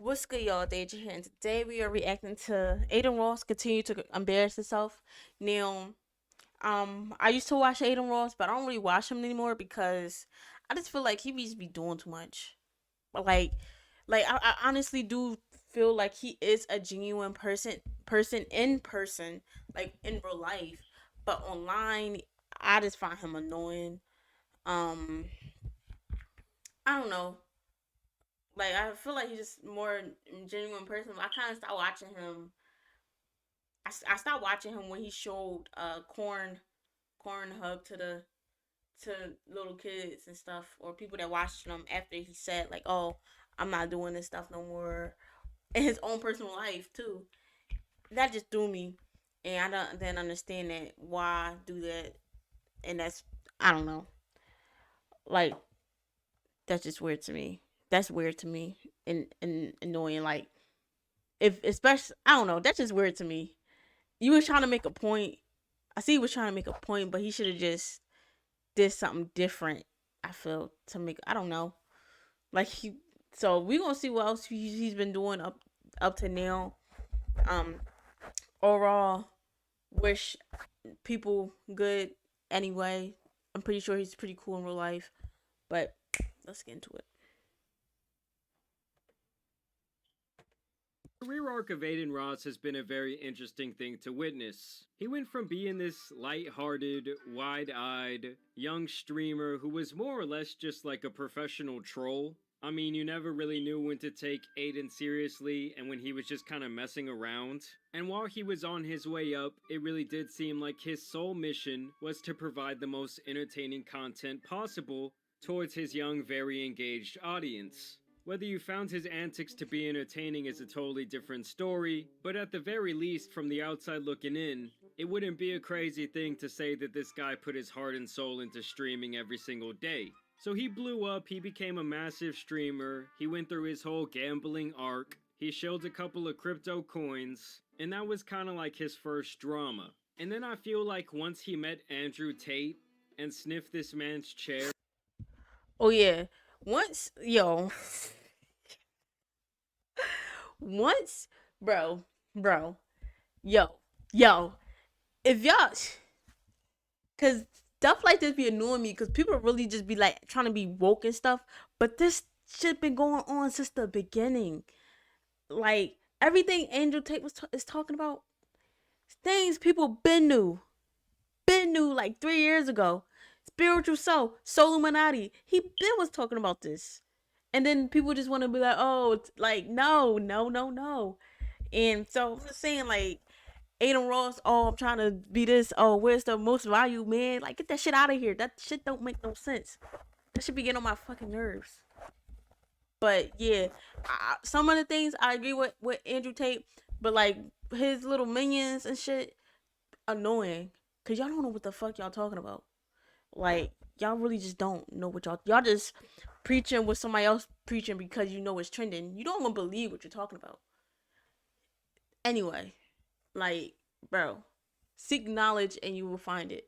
What's good, y'all? Deja here, and today we are reacting to Adin Ross continue to embarrass himself. Now, I used to watch Adin Ross, but I don't really watch him anymore because I just feel like he just be doing too much. But I honestly do feel like he is a genuine person in person, like in real life, but online, I just find him annoying. Um, I don't know. Like I feel like he's just more genuine person. I kind of stopped watching him. I stopped watching him when he showed corn hug to little kids and stuff, or people that watched him after he said like, "Oh, I'm not doing this stuff no more," in his own personal life too. That just threw me, and I don't then understand that why do that, and that's I don't know, like that's just weird to me. That's weird to me and annoying. Like if especially I don't know, that's just weird to me. You was trying to make a point. I see he was trying to make a point, but he should have just did something different. I feel to make I don't know. Like he so we gonna see what else he's been doing up to now. Um overall wish people good anyway. I'm pretty sure he's pretty cool in real life. But let's get into it. The career arc of Aiden Ross has been a very interesting thing to witness. He went from being this light-hearted, wide-eyed, young streamer who was more or less just like a professional troll. I mean, you never really knew when to take Aiden seriously and when he was just kind of messing around. And while he was on his way up, it really did seem like his sole mission was to provide the most entertaining content possible towards his young, very engaged audience. Whether you found his antics to be entertaining is a totally different story, but at the very least, from the outside looking in, it wouldn't be a crazy thing to say that this guy put his heart and soul into streaming every single day. So he blew up, he became a massive streamer, he went through his whole gambling arc, he showed a couple of crypto coins, and that was kind of like his first drama. And then I feel like once he met Andrew Tate and sniffed this man's chair, Oh yeah. Once yo once bro, bro, yo, yo, if y'all cause stuff like this be annoying me because people really just be like trying to be woke and stuff. But this shit been going on since the beginning. Like everything Angel Tate is talking about, things people been knew like 3 years ago. Spiritual soul Illuminati. He been was talking about this, and then people just want to be like, oh, like no, no, no, no. And so I'm just saying, like, Adin Ross, oh, I'm trying to be this. Oh, where's the most value, man? Like, get that shit out of here. That shit don't make no sense. That should be getting on my fucking nerves. But yeah, some of the things I agree with Andrew Tate, but like his little minions and shit, annoying. Cause y'all don't know what the fuck y'all talking about. Like y'all really just don't know what y'all just preaching what somebody else preaching because you know it's trending. You don't even believe what you're talking about. Anyway, like, bro, seek knowledge and you will find it.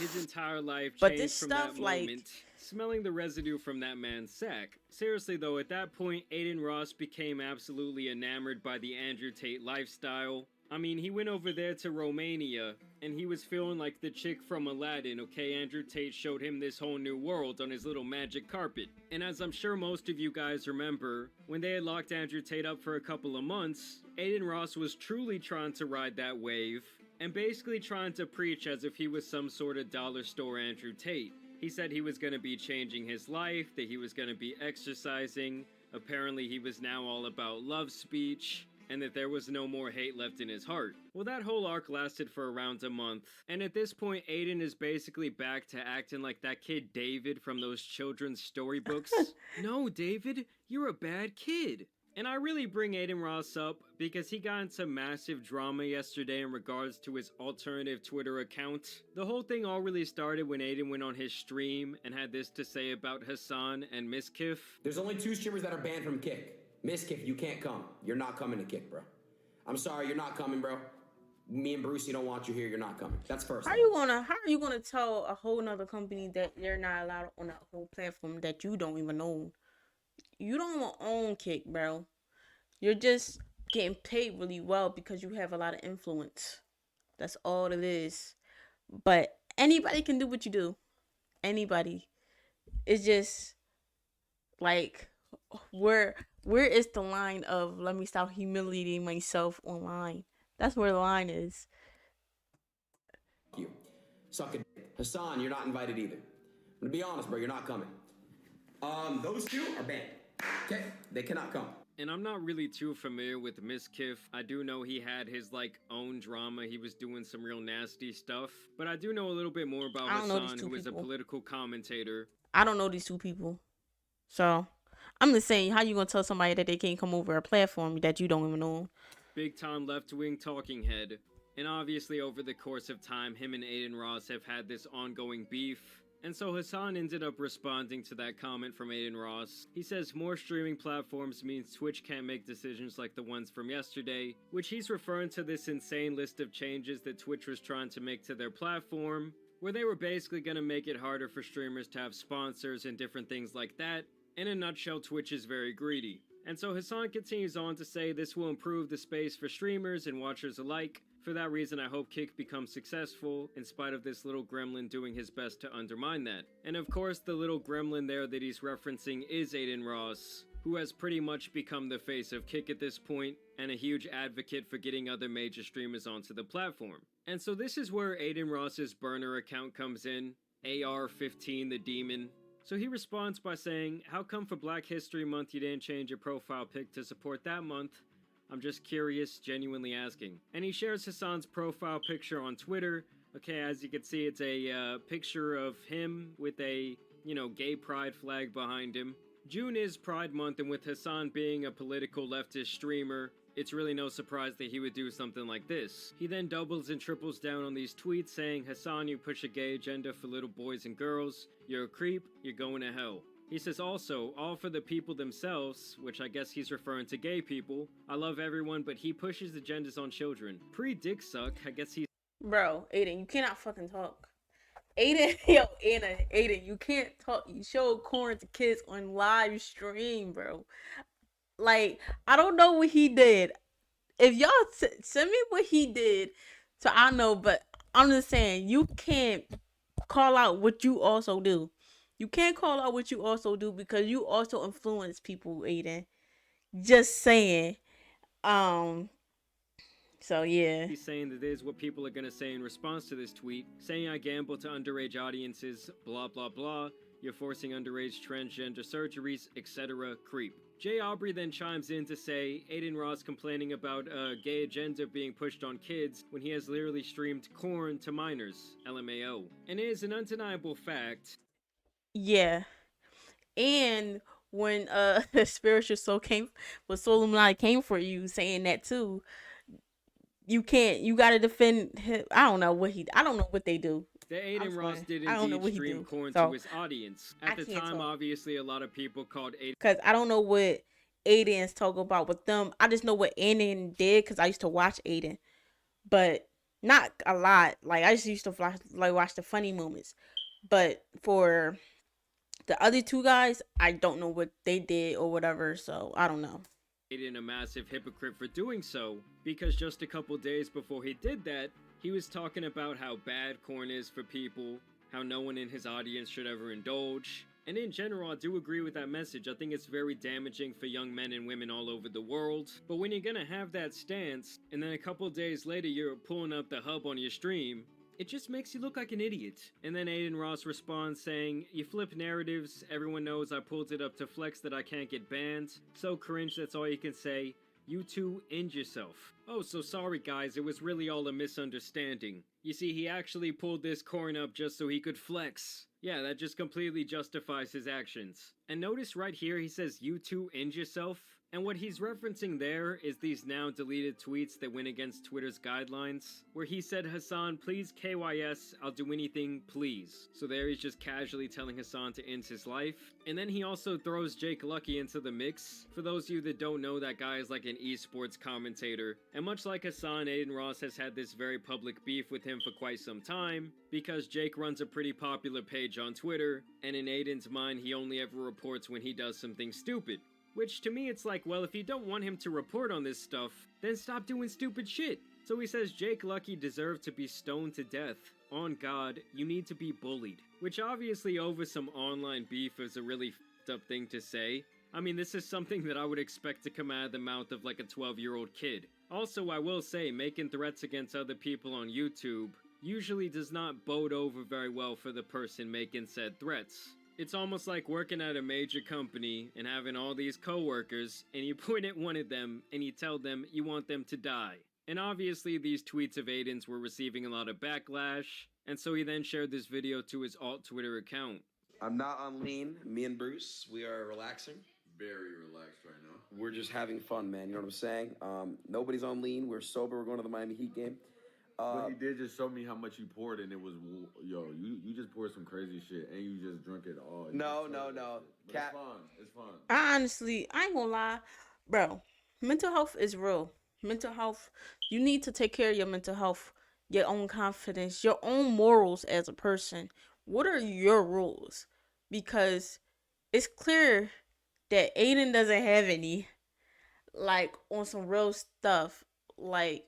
his entire life But this changed from that stuff, like, moment, smelling the residue from that man's sack. Seriously though, at that point, Aiden Ross became absolutely enamored by the Andrew Tate lifestyle. I mean, he went over there to Romania, and he was feeling like the chick from Aladdin, okay? Andrew Tate showed him this whole new world on his little magic carpet. And as I'm sure most of you guys remember, when they had locked Andrew Tate up for a couple of months, Aiden Ross was truly trying to ride that wave, and basically trying to preach as if he was some sort of dollar store Andrew Tate. He said he was going to be changing his life, that he was going to be exercising, apparently he was now all about love speech, and that there was no more hate left in his heart. Well, that whole arc lasted for around a month, and at this point, Aiden is basically back to acting like that kid David from those children's storybooks. No, David, you're a bad kid. And I really bring Aiden Ross up because he got into massive drama yesterday in regards to his alternative Twitter account. The whole thing all really started when Aiden went on his stream and had this to say about Hassan and Miskiff. There's only two streamers that are banned from Kick. Miskiff, you can't come. You're not coming to Kick, bro. I'm sorry, you're not coming, bro. Me and Brucey don't want you here. You're not coming. That's first. How are you gonna tell a whole nother company that they're not allowed on that whole platform that you don't even own? you don't own Kick, bro. You're just getting paid really well because you have a lot of influence. That's all it is. But anybody can do what you do. Anybody. It's just like where is the line of let me stop humiliating myself online? That's where the line is. You. Suck it. Hassan, you're not invited either. I'm gonna be honest, bro, you're not coming. Those two are banned. Okay? They cannot come. And I'm not really too familiar with Miskiff. I do know he had his own drama. He was doing some real nasty stuff. But I do know a little bit more about I don't know these Hassan, two who is a people. political commentator. I don't know these two people. So I'm just saying, how you gonna tell somebody that they can't come over a platform that you don't even know? Big time left wing talking head. And obviously, over the course of time, him and Adin Ross have had this ongoing beef. And so Hassan ended up responding to that comment from Adin Ross. He says more streaming platforms means Twitch can't make decisions like the ones from yesterday, which he's referring to this insane list of changes that Twitch was trying to make to their platform, where they were basically going to make it harder for streamers to have sponsors and different things like that. In a nutshell, Twitch is very greedy. And so Hassan continues on to say this will improve the space for streamers and watchers alike. For that reason, I hope Kick becomes successful, in spite of this little gremlin doing his best to undermine that. And of course, the little gremlin there that he's referencing is Adin Ross, who has pretty much become the face of Kick at this point, and a huge advocate for getting other major streamers onto the platform. And so this is where Adin Ross's burner account comes in, AR15 the Demon. So he responds by saying, how come for Black History Month you didn't change your profile pic to support that month? I'm just curious, genuinely asking. And he shares Hassan's profile picture on Twitter. Okay, as you can see, it's a picture of him with a, gay pride flag behind him. June is Pride Month, and with Hassan being a political leftist streamer, it's really no surprise that he would do something like this. He then doubles and triples down on these tweets saying, Hassan, you push a gay agenda for little boys and girls. You're a creep. You're going to hell. He says also, all for the people themselves, which I guess he's referring to gay people. I love everyone, but he pushes agendas on children. Pre-dick suck, I guess he's... Bro, Adin, you cannot fucking talk. Adin, you can't talk. You show corn to kids on live stream, bro. Like, I don't know what he did. If y'all send me what he did, so I know, but I'm just saying, you can't call out what you also do. You can't call out what you also do because you also influence people, Adin. Just saying. So yeah. He's saying that is what people are gonna say in response to this tweet, saying I gamble to underage audiences, blah blah blah, you're forcing underage transgender surgeries, etc. Creep. Jay Aubrey then chimes in to say Adin Ross complaining about a gay agenda being pushed on kids when he has literally streamed corn to minors, LMAO. And it is an undeniable fact. Yeah. And when Spiritual Soul Soul Illuminati came for you saying that too, you gotta defend him. I don't know what they do. That Adin Ross did indeed stream corn to his audience. At the time, obviously, a lot of people called Adin... Because I don't know what Adin's talking about with them. I just know what Adin did because I used to watch Adin. But not a lot. Like, I just used to watch the funny moments. But for the other two guys, I don't know what they did or whatever. So, I don't know. Adin a massive hypocrite for doing so, because just a couple days before he did that, he was talking about how bad corn is for people, how no one in his audience should ever indulge. And in general, I do agree with that message. I think it's very damaging for young men and women all over the world. But when you're gonna have that stance, and then a couple days later you're pulling up the hub on your stream, it just makes you look like an idiot. And then Adin Ross responds saying, you flip narratives, everyone knows I pulled it up to flex that I can't get banned. So cringe, that's all you can say. You two end yourself. Oh, so sorry guys, it was really all a misunderstanding. You see, he actually pulled this corn up just so he could flex. Yeah, that just completely justifies his actions. And notice right here he says, you two end yourself. And what he's referencing there is these now deleted tweets that went against Twitter's guidelines, where he said, Hassan, please KYS, I'll do anything, please. So there he's just casually telling Hassan to end his life. And then he also throws Jake Lucky into the mix. For those of you that don't know, that guy is like an esports commentator. And much like Hassan, Adin Ross has had this very public beef with him for quite some time, because Jake runs a pretty popular page on Twitter, and in Adin's mind, he only ever reports when he does something stupid. Which to me it's like, well, if you don't want him to report on this stuff, then stop doing stupid shit. So he says Jake Lucky deserved to be stoned to death. On God, you need to be bullied. Which obviously over some online beef is a really f***ed up thing to say. I mean, this is something that I would expect to come out of the mouth of like a 12-year-old kid. Also, I will say, making threats against other people on YouTube usually does not bode over very well for the person making said threats. It's almost like working at a major company and having all these coworkers, and you point at one of them and you tell them you want them to die. And obviously these tweets of Adin's were receiving a lot of backlash, and so he then shared this video to his alt Twitter account. I'm not on lean. Me and Bruce, we are relaxing. Very relaxed right now. We're just having fun, man. You know what I'm saying? Nobody's on lean. We're sober. We're going to the Miami Heat game. But he did just show me how much you poured, and it was, yo, you just poured some crazy shit, and you just drunk it all. No. But it's fun. It's fun. I ain't gonna lie, bro. Mental health is real. Mental health, you need to take care of your mental health, your own confidence, your own morals as a person. What are your rules? Because it's clear that Adin doesn't have any, like, on some real stuff. Like,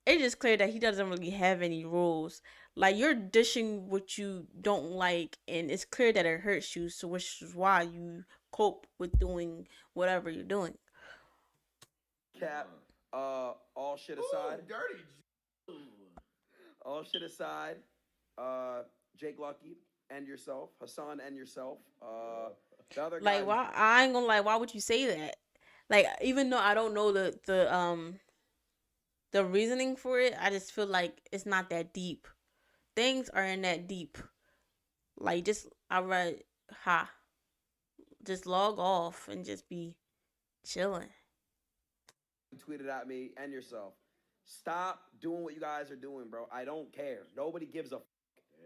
it's just clear that he doesn't really have any rules. Like, you're dishing what you don't like, and it's clear that it hurts you, so which is why you cope with doing whatever you're doing. Cap, all shit aside. Dirty. All shit aside, Jake Lucky and yourself, Hassan and yourself, the other guy. Like, why? I ain't gonna lie. Why would you say that? Like, even though I don't know the reasoning for it, I just feel like it's not that deep. Things aren't that deep. Like, just just log off and just be chilling. Tweeted at me and yourself. Stop doing what you guys are doing, bro. I don't care. Nobody gives a f.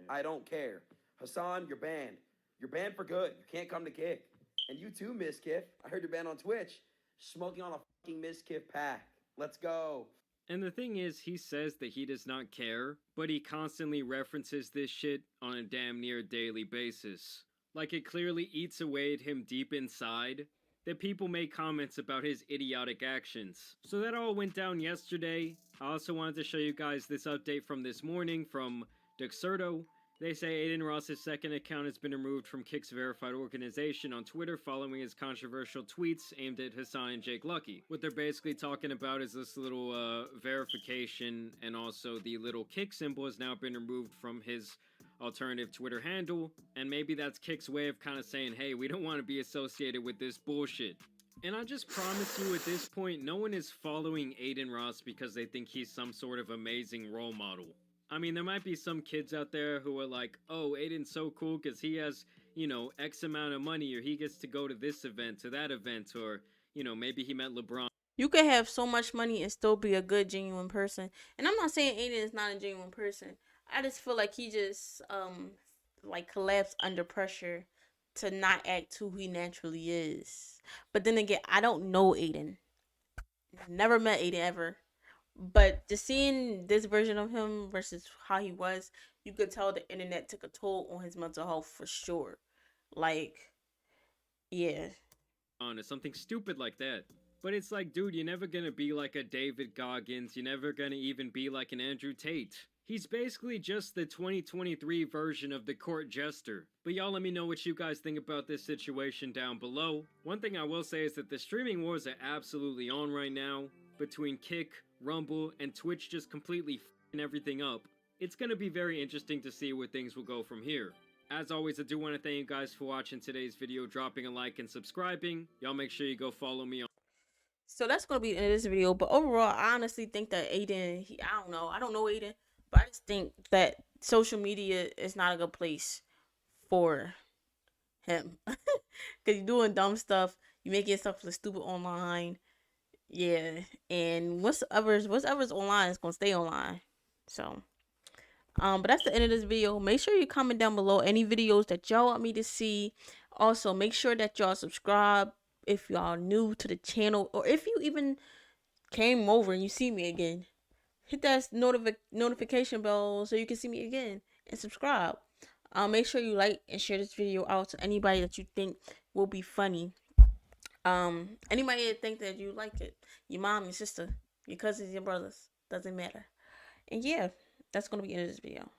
I don't care. Hassan, you're banned. You're banned for good. You can't come to kick. And you too, Miss Kiff. I heard you're banned on Twitch. Smoking on a fucking Miss Kiff pack. Let's go. And the thing is, he says that he does not care, but he constantly references this shit on a damn near daily basis. Like, it clearly eats away at him deep inside that people make comments about his idiotic actions. So that all went down yesterday. I also wanted to show you guys this update from this morning from Duxerto. They say Adin Ross's second account has been removed from Kick's verified organization on Twitter following his controversial tweets aimed at Hassan and Jake Lucky. What they're basically talking about is this little verification, and also the little Kick symbol has now been removed from his alternative Twitter handle, and maybe that's Kick's way of kind of saying, hey, we don't want to be associated with this bullshit. And I just promise you at this point, no one is following Adin Ross because they think he's some sort of amazing role model. I mean, there might be some kids out there who are like, oh, Adin's so cool because he has, you know, X amount of money, or he gets to go to this event, to that event, or, you know, maybe he met LeBron. You could have so much money and still be a good, genuine person. And I'm not saying Adin is not a genuine person. I just feel like he just, like, collapsed under pressure to not act who he naturally is. But then again, I don't know Adin. Never met Adin ever. But just seeing this version of him versus how he was, you could tell the internet took a toll on his mental health for sure. Like, yeah. Or something stupid like that. But it's like, dude, you're never gonna be like a David Goggins. You're never gonna even be like an Andrew Tate. He's basically just the 2023 version of the court jester. But y'all let me know what you guys think about this situation down below. One thing I will say is that the streaming wars are absolutely on right now. Between Kick, Rumble, and Twitch just completely f***ing everything up. It's gonna be very interesting to see where things will go from here. As always, I do want to thank you guys for watching today's video, dropping a like and subscribing. Y'all make sure you go follow me on. So that's gonna be the end of this video. But overall, I honestly think that Adin, I don't know Adin, but I just think that social media is not a good place for him. Cause you're doing dumb stuff, you making yourself look stupid online. Yeah, and whatever's online is gonna stay online. So, but that's the end of this video. Make sure you comment down below any videos that y'all want me to see. Also, make sure that y'all subscribe if y'all new to the channel, or if you even came over and you see me again. Hit that notification bell so you can see me again and subscribe. Make sure you like and share this video out to anybody that you think will be funny. Anybody that think that you like it, your mom, your sister, your cousins, your brothers, doesn't matter. And yeah, that's gonna be the end of this video.